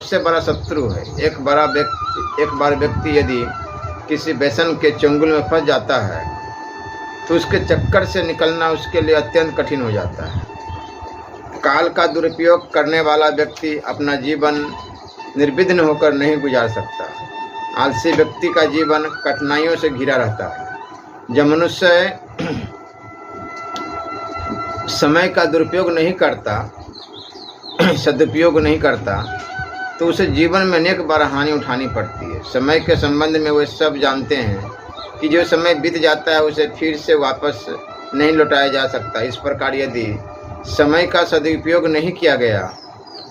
सबसे बड़ा शत्रु है। एक बार व्यक्ति यदि किसी व्यसन के चंगुल में फंस जाता है तो उसके चक्कर से निकलना उसके लिए अत्यंत कठिन हो जाता है। काल का दुरुपयोग करने वाला व्यक्ति अपना जीवन निर्विघ्न होकर नहीं गुजार सकता। आलसी व्यक्ति का जीवन कठिनाइयों से घिरा रहता है। जब मनुष्य समय का दुरुपयोग नहीं करता, सदुपयोग नहीं करता, तो उसे जीवन में अनेक बार हानि उठानी पड़ती है। समय के संबंध में वे सब जानते हैं कि जो समय बीत जाता है उसे फिर से वापस नहीं लौटाया जा सकता। इस प्रकार यदि समय का सदुपयोग नहीं किया गया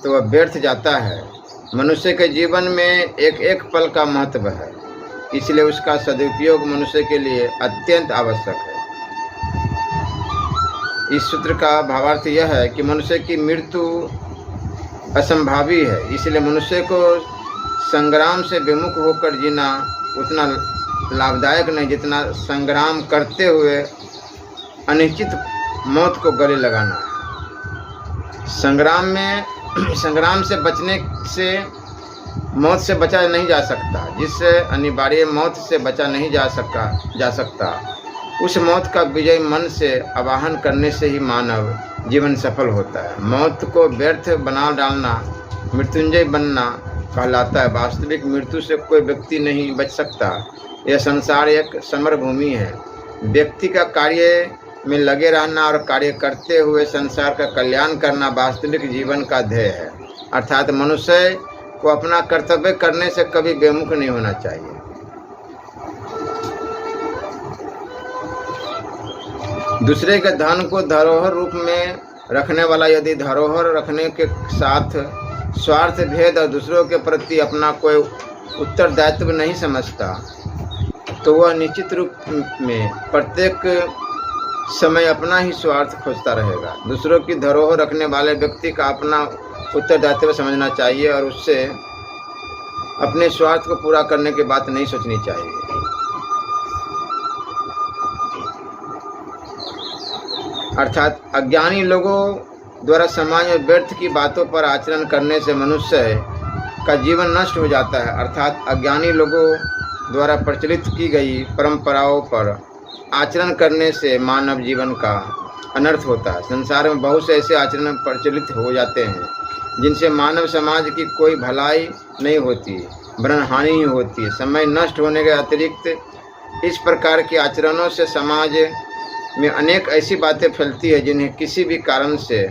तो वह व्यर्थ जाता है। मनुष्य के जीवन में एक एक पल का महत्व है, इसलिए उसका सदुपयोग मनुष्य के लिए अत्यंत आवश्यक है। इस सूत्र का भावार्थ यह है कि मनुष्य की मृत्यु असंभावी है, इसलिए मनुष्य को संग्राम से विमुख होकर जीना उतना लाभदायक नहीं जितना संग्राम करते हुए अनिश्चित मौत को गले लगाना है। संग्राम से बचने से मौत से बचा नहीं जा सकता, जिससे अनिवार्य मौत से बचा नहीं जा सकता। उस मौत का विजय मन से आवाहन करने से ही मानव जीवन सफल होता है। मौत को व्यर्थ बना डालना मृत्युंजय बनना कहलाता है। वास्तविक मृत्यु से कोई व्यक्ति नहीं बच सकता। यह संसार एक समर भूमि है। व्यक्ति का कार्य में लगे रहना और कार्य करते हुए संसार का कल्याण करना वास्तविक जीवन का ध्येय है। अर्थात मनुष्य को अपना कर्तव्य करने से कभी बेमुख नहीं होना चाहिए। दूसरे के धन को धरोहर रूप में रखने वाला यदि धरोहर रखने के साथ स्वार्थ भेद और दूसरों के प्रति अपना कोई उत्तरदायित्व नहीं समझता तो वह निश्चित रूप में प्रत्येक समय अपना ही स्वार्थ खोजता रहेगा। दूसरों की धरोहर रखने वाले व्यक्ति का अपना उत्तरदायित्व समझना चाहिए और उससे अपने स्वार्थ को पूरा करने की बात नहीं सोचनी चाहिए। अर्थात अज्ञानी लोगों द्वारा समाज में व्यर्थ की बातों पर आचरण करने से मनुष्य का जीवन नष्ट हो जाता है। अर्थात अज्ञानी लोगों द्वारा प्रचलित की गई परंपराओं पर आचरण करने से मानव जीवन का अनर्थ होता है। संसार में बहुत से ऐसे आचरण प्रचलित हो जाते हैं जिनसे मानव समाज की कोई भलाई नहीं होती, वरन हानि ही होती है। समय नष्ट होने के अतिरिक्त इस प्रकार के आचरणों से समाज में अनेक ऐसी बातें फैलती है जिन्हें किसी भी कारण से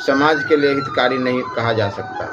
समाज के लिए हितकारी नहीं कहा जा सकता।